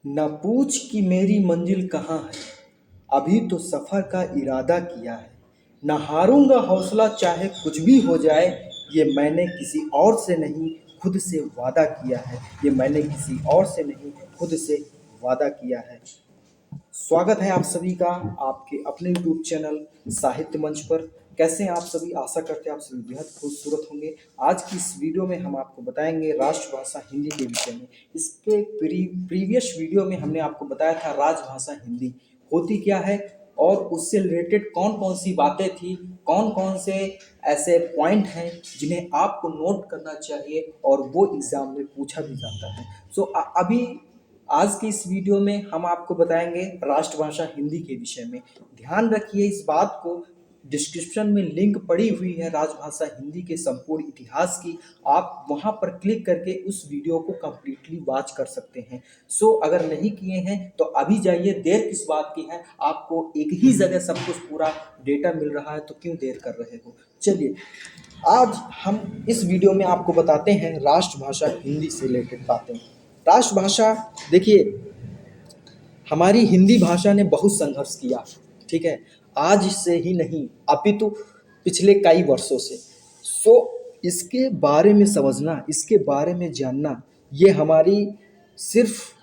न पूछ कि मेरी मंजिल कहाँ है, अभी तो सफ़र का इरादा किया है। न हारूंगा हौसला चाहे कुछ भी हो जाए, ये मैंने किसी और से नहीं खुद से वादा किया है। ये मैंने किसी और से नहीं खुद से वादा किया है। स्वागत है आप सभी का आपके अपने यूट्यूब चैनल साहित्य मंच पर। कैसे हैं आप सभी? आशा करते हैं आप सभी बेहद खूबसूरत होंगे। आज की इस वीडियो में हम आपको बताएंगे राष्ट्रभाषा हिंदी के विषय में। इसके प्रीवियस वीडियो में हमने आपको बताया था राजभाषा हिंदी होती क्या है और उससे रिलेटेड कौन कौन सी बातें थी, कौन कौन से ऐसे पॉइंट हैं जिन्हें आपको नोट करना चाहिए और वो एग्जाम में पूछा भी जाता है। अभी आज की इस वीडियो में हम आपको बताएंगे राष्ट्रभाषा हिंदी के विषय में। ध्यान रखिए इस बात को, डिस्क्रिप्शन में लिंक पड़ी हुई है राजभाषा हिंदी के संपूर्ण इतिहास की। आप वहां पर क्लिक करके उस वीडियो को कंप्लीटली वॉच कर सकते हैं। अगर नहीं किए हैं तो अभी जाइए, देर किस बात की है, आपको एक ही जगह सब कुछ पूरा डेटा मिल रहा है तो क्यों देर कर रहे हो। चलिए, आज हम इस वीडियो में आपको बताते हैं राष्ट्रभाषा हिंदी से रिलेटेड बातें। राष्ट्रभाषा, देखिए, हमारी हिंदी भाषा ने बहुत संघर्ष किया, ठीक है, आज से ही नहीं अपितु पिछले कई वर्षों से। इसके बारे में समझना, इसके बारे में जानना, ये हमारी सिर्फ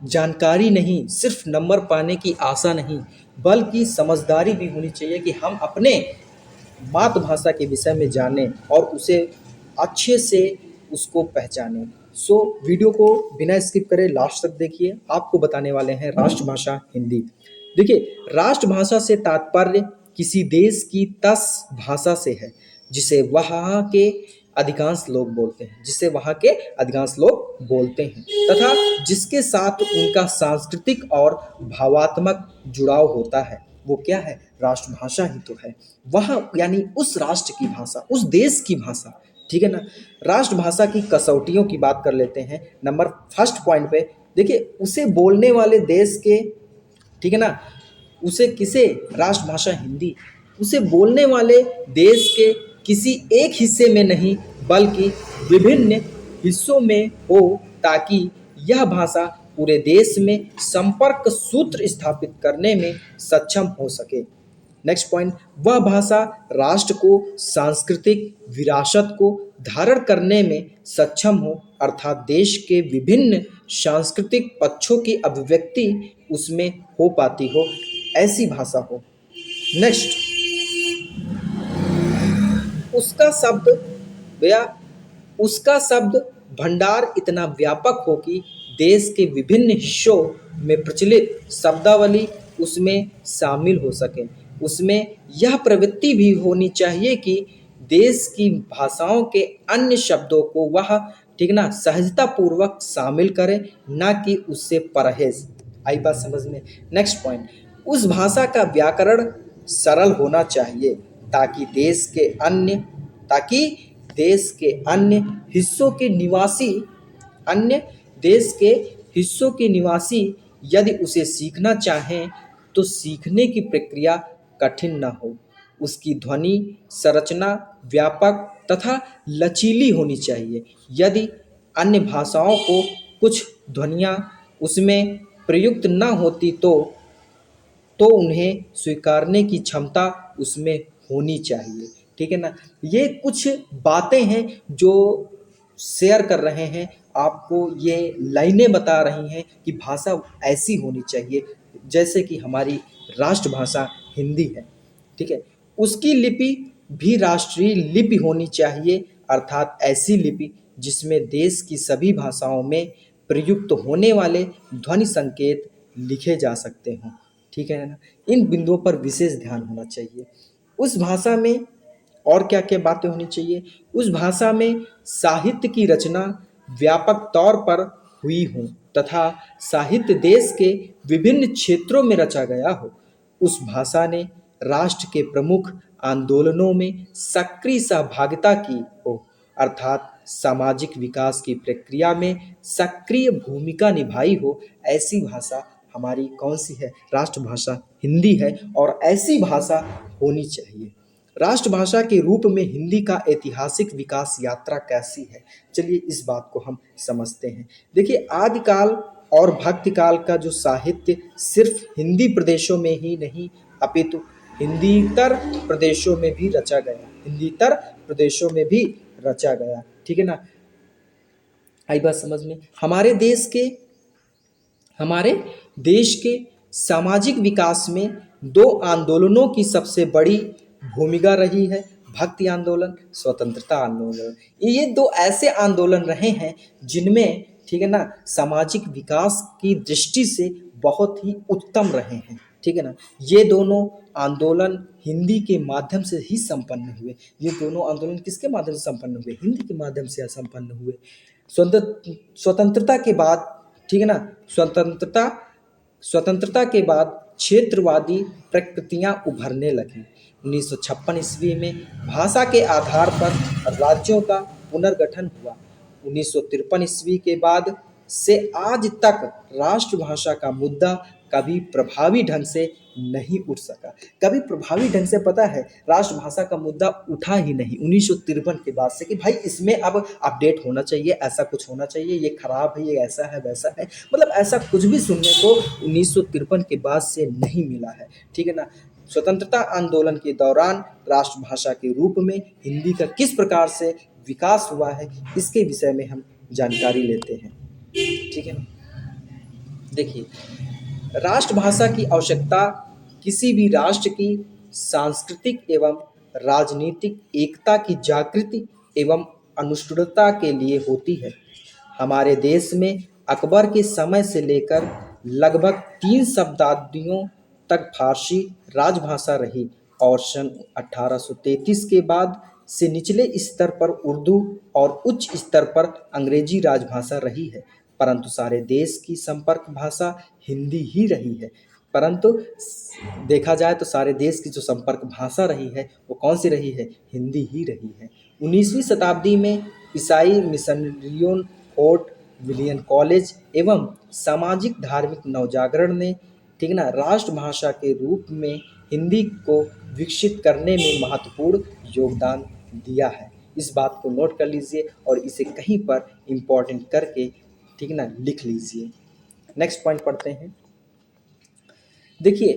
जानकारी नहीं, सिर्फ नंबर पाने की आशा नहीं, बल्कि समझदारी भी होनी चाहिए कि हम अपने मातृभाषा के विषय में जानें और उसे अच्छे से उसको पहचानें। वीडियो को बिना स्किप करे लास्ट तक देखिए। आपको बताने वाले हैं राष्ट्रभाषा हिंदी। देखिए, राष्ट्रभाषा से तात्पर्य किसी देश की 10 भाषा से है जिसे वहाँ के अधिकांश लोग बोलते हैं, तथा जिसके साथ उनका सांस्कृतिक और भावात्मक जुड़ाव होता है। वो क्या है? राष्ट्रभाषा ही तो है। वह यानी उस राष्ट्र की भाषा, उस देश की भाषा, ठीक है ना। राष्ट्रभाषा की कसौटियों की बात कर लेते हैं। नंबर फर्स्ट पॉइंट पे देखिए, उसे बोलने वाले देश के, ठीक है ना, उसे किसे? राष्ट्रभाषा हिंदी उसे बोलने वाले देश के किसी एक हिस्से में नहीं बल्कि विभिन्न हिस्सों में हो, ताकि यह भाषा पूरे देश में संपर्क सूत्र स्थापित करने में सक्षम हो सके। नेक्स्ट पॉइंट, वह भाषा राष्ट्र को सांस्कृतिक विरासत को धारण करने में सक्षम हो, अर्थात देश के विभिन्न सांस्कृतिक पक्षों की अभिव्यक्ति उसमें हो पाती हो, ऐसी भाषा हो। नेक्स्ट, उसका शब्द या उसका शब्द भंडार इतना व्यापक हो कि देश के विभिन्न हिस्सों में प्रचलित शब्दावली उसमें शामिल हो सके। उसमें यह प्रवृत्ति भी होनी चाहिए कि देश की भाषाओं के अन्य शब्दों को वह, ठीक ना, सहजता पूर्वक शामिल करे, ना कि उससे परहेज। आई बात समझ में? नेक्स्ट पॉइंट, उस भाषा का व्याकरण सरल होना चाहिए ताकि ताकि देश के अन्य देश के हिस्सों के निवासी यदि उसे सीखना चाहें तो सीखने की प्रक्रिया कठिन न हो। उसकी ध्वनि संरचना व्यापक तथा लचीली होनी चाहिए। यदि अन्य भाषाओं को कुछ ध्वनियाँ उसमें प्रयुक्त न होती तो उन्हें स्वीकारने की क्षमता उसमें होनी चाहिए, ठीक है ना। ये कुछ बातें हैं जो शेयर कर रहे हैं आपको, ये लाइनें बता रही हैं कि भाषा ऐसी होनी चाहिए जैसे कि हमारी राष्ट्रभाषा हिंदी है, ठीक है। उसकी लिपि भी राष्ट्रीय लिपि होनी चाहिए, अर्थात ऐसी लिपि जिसमें देश की सभी भाषाओं में प्रयुक्त होने वाले ध्वनि संकेत लिखे जा सकते हों, ठीक है ना। इन बिंदुओं पर विशेष ध्यान होना चाहिए। उस भाषा में और क्या क्या बातें होनी चाहिए? उस भाषा में साहित्य की रचना व्यापक तौर पर हुई हो तथा साहित्य देश के विभिन्न क्षेत्रों में रचा गया हो। उस भाषा ने राष्ट्र के प्रमुख आंदोलनों में सक्रिय सहभागिता की हो, अर्थात सामाजिक विकास की प्रक्रिया में सक्रिय भूमिका निभाई हो। ऐसी भाषा हमारी कौन सी है? राष्ट्रभाषा हिंदी है और ऐसी भाषा होनी चाहिए। राष्ट्रभाषा के रूप में हिंदी का ऐतिहासिक विकास यात्रा कैसी है? चलिए इस बात को हम समझते हैं। देखिए, आदिकाल और भक्ति काल का जो साहित्य सिर्फ हिंदी प्रदेशों में ही नहीं अपितु हिंदीतर प्रदेशों में भी रचा गया, हिंदीतर प्रदेशों में भी रचा गया। ठीक है ना, आई बात समझ में। हमारे देश के सामाजिक विकास में दो आंदोलनों की सबसे बड़ी भूमिका रही है, भक्ति आंदोलन, स्वतंत्रता आंदोलन। ये दो ऐसे आंदोलन रहे हैं जिनमें, ठीक है ना, सामाजिक विकास की दृष्टि से बहुत ही उत्तम रहे हैं। ठीक है ना, ये दोनों आंदोलन हिंदी के माध्यम से ही संपन्न हुए। ये दोनों आंदोलन किसके माध्यम से संपन्न हुए? हिंदी के माध्यम से संपन्न हुए। स्वतंत्रता के बाद, ठीक है ना, स्वतंत्रता के बाद क्षेत्रवादी प्रकृतियां उभरने लगी। 1956 ईस्वी में भाषा के आधार पर राज्यों का पुनर्गठन हुआ। 1953 ईस्वी के बाद से आज तक राष्ट्रभाषा का मुद्दा कभी प्रभावी ढंग से नहीं उठ सका। कभी प्रभावी ढंग से, पता है, राष्ट्रभाषा का मुद्दा उठा ही नहीं 1953 के बाद से, कि भाई इसमें अब अपडेट होना चाहिए, ऐसा कुछ होना चाहिए, ये खराब है, ये ऐसा है, वैसा है, मतलब ऐसा कुछ भी सुनने को 1953 के बाद से नहीं मिला है। ठीक है ना, स्वतंत्रता आंदोलन के दौरान राष्ट्रभाषा के रूप में हिंदी का किस प्रकार से विकास हुआ है, इसके विषय में हम जानकारी लेते हैं। ठीक है ना, देखिए, राष्ट्रभाषा की आवश्यकता किसी भी राष्ट्र की सांस्कृतिक एवं राजनीतिक एकता की जागृति एवं अनुष्ठुरता के लिए होती है। हमारे देश में अकबर के समय से लेकर लगभग 3 शताब्दियों तक फारसी राजभाषा रही और सन 1833 के बाद से निचले स्तर पर उर्दू और उच्च स्तर पर अंग्रेजी राजभाषा रही है, परंतु सारे देश की संपर्क भाषा हिंदी ही रही है। परंतु देखा जाए तो सारे देश की जो संपर्क भाषा रही है वो कौन सी रही है? हिंदी ही रही है। 19वीं शताब्दी में ईसाई मिशनरियों, फोर्ट विलियम कॉलेज एवं सामाजिक धार्मिक नवजागरण ने, ठीक है ना, राष्ट्रभाषा के रूप में हिंदी को विकसित करने में महत्वपूर्ण योगदान दिया है। इस बात को नोट कर लीजिए और इसे कहीं पर इम्पोर्टेंट करके, ठीक है ना, लिख लीजिए। नेक्स्ट पॉइंट पढ़ते हैं। देखिए,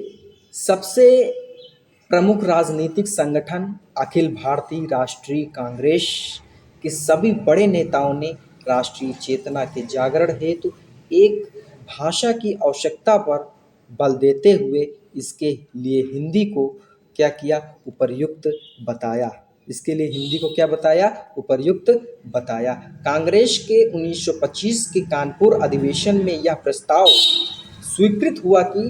सबसे प्रमुख राजनीतिक संगठन अखिल भारतीय राष्ट्रीय कांग्रेस के सभी बड़े नेताओं ने राष्ट्रीय चेतना के जागरण हेतु एक भाषा की आवश्यकता पर बल देते हुए इसके लिए हिंदी को क्या किया? उपर्युक्त बताया। इसके लिए हिंदी को क्या बताया? उपर्युक्त बताया। कांग्रेस के 1925 के कानपुर अधिवेशन में यह प्रस्ताव स्वीकृत हुआ कि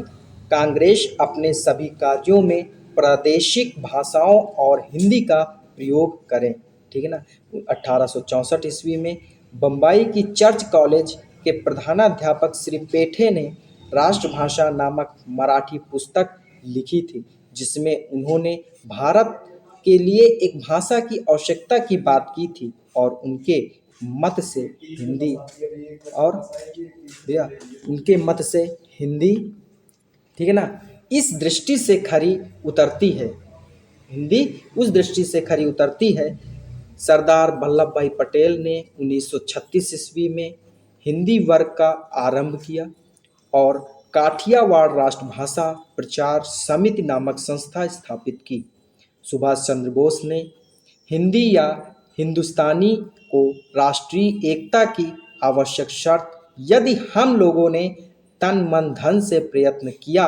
कांग्रेस अपने सभी कार्यों में प्रादेशिक भाषाओं और हिंदी का प्रयोग करें। ठीक है ना, 1864 ईस्वी में बम्बई की चर्च कॉलेज के प्रधानाध्यापक श्री पेठे ने राष्ट्रभाषा नामक मराठी पुस्तक लिखी थी, जिसमें उन्होंने भारत के लिए एक भाषा की आवश्यकता की बात की थी और उनके मत से हिंदी और भैया उनके मत से हिंदी, ठीक है ना, इस दृष्टि से खरी उतरती है, हिंदी उस दृष्टि से खरी उतरती है। सरदार वल्लभ भाई पटेल ने 1936 ईस्वी में हिंदी वर्ग का आरंभ किया और काठियावाड़ राष्ट्रभाषा प्रचार समिति नामक संस्था स्थापित की। सुभाष चंद्र बोस ने हिंदी या हिंदुस्तानी को राष्ट्रीय एकता की आवश्यक शर्त, यदि हम लोगों ने तन मन धन से प्रयत्न किया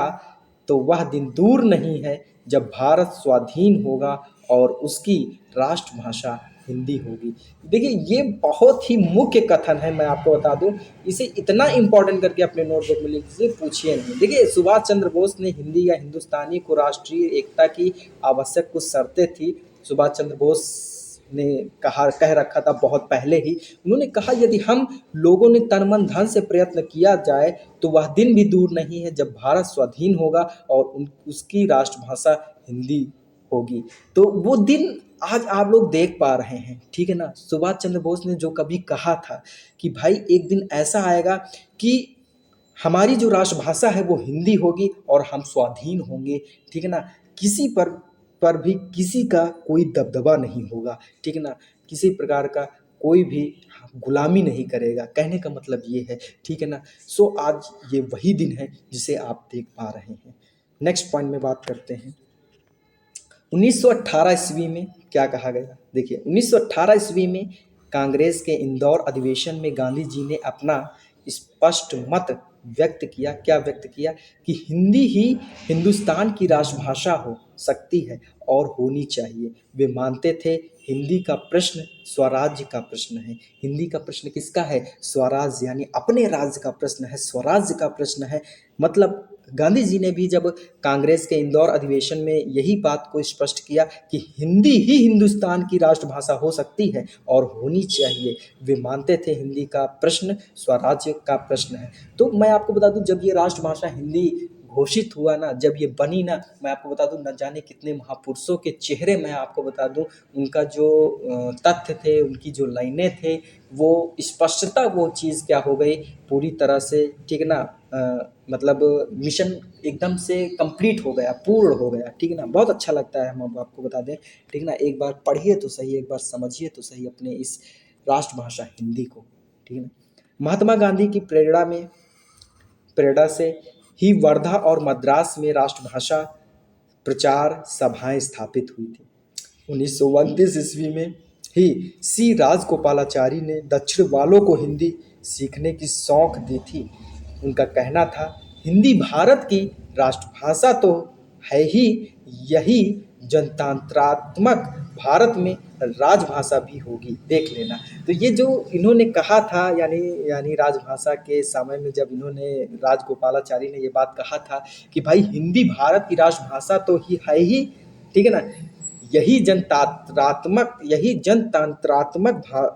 तो वह दिन दूर नहीं है जब भारत स्वाधीन होगा और उसकी राष्ट्रभाषा हिंदी होगी। देखिए, ये बहुत ही मुख्य कथन है, मैं आपको बता दूं, इसे इतना इंपॉर्टेंट करके अपने नोटबुक में लिख लीजिए, पूछिए नहीं। देखिए, सुभाष चंद्र बोस ने हिंदी या हिंदुस्तानी को राष्ट्रीय एकता की आवश्यक कुछ शर्तें थी। सुभाष चंद्र बोस ने कह रखा था बहुत पहले ही, उन्होंने कहा यदि हम लोगों ने तन मन धन से प्रयत्न किया जाए तो वह दिन भी दूर नहीं है जब भारत स्वाधीन होगा और उसकी राष्ट्रभाषा हिंदी होगी। तो वो दिन आज आप लोग देख पा रहे हैं। ठीक है ना, सुभाष चंद्र बोस ने जो कभी कहा था कि भाई एक दिन ऐसा आएगा कि हमारी जो राष्ट्रभाषा है वो हिंदी होगी और हम स्वाधीन होंगे। ठीक है ना, किसी पर भी किसी का कोई दबदबा नहीं होगा। ठीक है ना, किसी प्रकार का कोई भी गुलामी नहीं करेगा। कहने का मतलब ये है, ठीक है ना। सो आज ये वही दिन है जिसे आप देख पा रहे हैं। नेक्स्ट पॉइंट में बात करते हैं। 1918 ईस्वी में क्या कहा गया? देखिए 1918 ईस्वी में कांग्रेस के इंदौर अधिवेशन में गांधी जी ने अपना स्पष्ट मत व्यक्त किया। क्या व्यक्त किया? कि हिंदी ही हिंदुस्तान की राष्ट्रभाषा हो सकती है और होनी चाहिए। वे मानते थे हिंदी का प्रश्न स्वराज्य का प्रश्न है। हिंदी का प्रश्न किसका है? स्वराज्य, यानी अपने राज्य का प्रश्न है, स्वराज्य का प्रश्न है। मतलब गांधी जी ने भी जब कांग्रेस के इंदौर अधिवेशन में यही बात को स्पष्ट किया कि हिंदी ही हिंदुस्तान की राष्ट्रभाषा हो सकती है और होनी चाहिए। वे मानते थे हिंदी का प्रश्न स्वराज्य का प्रश्न है। तो मैं आपको बता दूं, जब ये राष्ट्रभाषा हिंदी घोषित हुआ ना, जब ये बनी ना, मैं आपको बता दूं न जाने कितने महापुरुषों के चेहरे मैं आपको बता दूं, उनका जो तथ्य थे, उनकी जो लाइनें थे, वो स्पष्टता वो चीज़ क्या हो गई पूरी तरह से, ठीक है ना। मतलब मिशन एकदम से कंप्लीट हो गया, पूर्ण हो गया, ठीक है ना। बहुत अच्छा लगता है, हम अब आपको बता दें, ठीक है ना। एक बार पढ़िए तो सही, एक बार समझिए तो सही अपने इस राष्ट्रभाषा हिंदी को, ठीक है ना। महात्मा गांधी की प्रेरणा से ही वर्धा और मद्रास में राष्ट्रभाषा प्रचार सभाएं स्थापित हुई थी। 1929 ईस्वी में ही सी राजगोपालाचारी ने दक्षिण वालों को हिंदी सीखने की सौख दी थी। उनका कहना था हिंदी भारत की राष्ट्रभाषा तो है ही, यही जनतांत्रात्मक भारत में राजभाषा भी होगी, देख लेना। तो ये जो इन्होंने कहा था, यानी राजभाषा के समय में जब इन्होंने, राजगोपालाचारी ने ये बात कहा था कि भाई हिंदी भारत की राष्ट्रभाषा तो ही है ही, ठीक है ना, यही जनतंत्रात्मक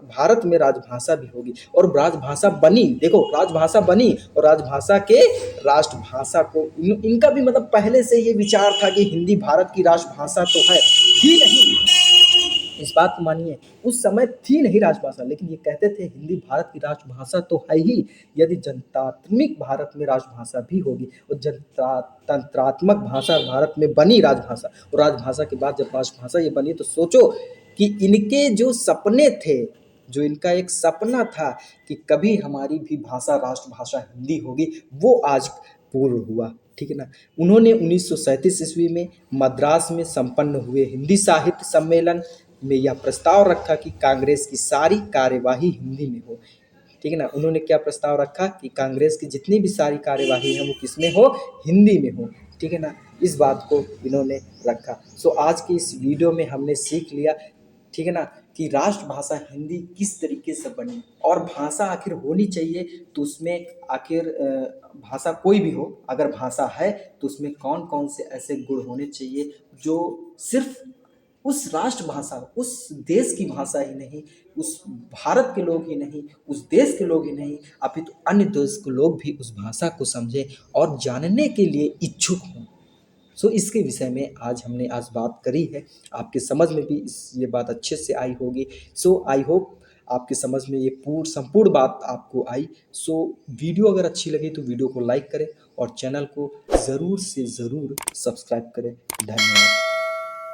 भारत में राजभाषा भी होगी। और राजभाषा बनी, देखो राजभाषा बनी, और राजभाषा के राष्ट्रभाषा को इनका भी मतलब पहले से ये विचार था कि हिंदी भारत की राष्ट्रभाषा तो है ही नहीं, इस बात को मानिए, उस समय थी नहीं राजभाषा, लेकिन ये कहते थे हिंदी भारत की राष्ट्रभाषा तो है ही, यदि जनतात्मक भारत में राष्ट्रभाषा भी होगी, और जनतंत्रात्मक भाषा भारत में बनी राजभाषा, और राजभाषा के बाद जब राष्ट्रभाषा ये बनी, तो सोचो कि इनके जो सपने थे, जो इनका एक सपना था कि कभी हमारी भी भाषा राष्ट्रभाषा हिंदी होगी, वो आज पूर्ण हुआ, ठीक है ना। उन्होंने 1937 ईस्वी में मद्रास में संपन्न हुए हिंदी साहित्य सम्मेलन में यह प्रस्ताव रखा कि कांग्रेस की सारी कार्यवाही हिंदी में हो, ठीक है ना। उन्होंने क्या प्रस्ताव रखा कि कांग्रेस की जितनी भी सारी कार्यवाही है वो किसमें हो? हिंदी में हो, ठीक है ना। इस बात को इन्होंने रखा। सो आज की इस वीडियो में हमने सीख लिया, ठीक है ना, कि राष्ट्रभाषा हिंदी किस तरीके से बनी, और भाषा आखिर होनी चाहिए तो उसमें आखिर भाषा कोई भी हो, अगर भाषा है तो उसमें कौन कौन से ऐसे गुण होने चाहिए जो सिर्फ उस राष्ट्रभाषा, उस देश की भाषा ही नहीं, उस भारत के लोग ही नहीं, उस देश के लोग ही नहीं, अपितु अन्य देश के लोग भी उस भाषा को समझें और जानने के लिए इच्छुक हों। सो इसके विषय में हमने आज बात करी है। आपके समझ में भी ये बात अच्छे से आई होगी। सो आई होप आपके समझ में ये संपूर्ण बात आपको आई। सो वीडियो अगर अच्छी लगी तो वीडियो को लाइक करें और चैनल को ज़रूर से ज़रूर सब्सक्राइब करें। धन्यवाद।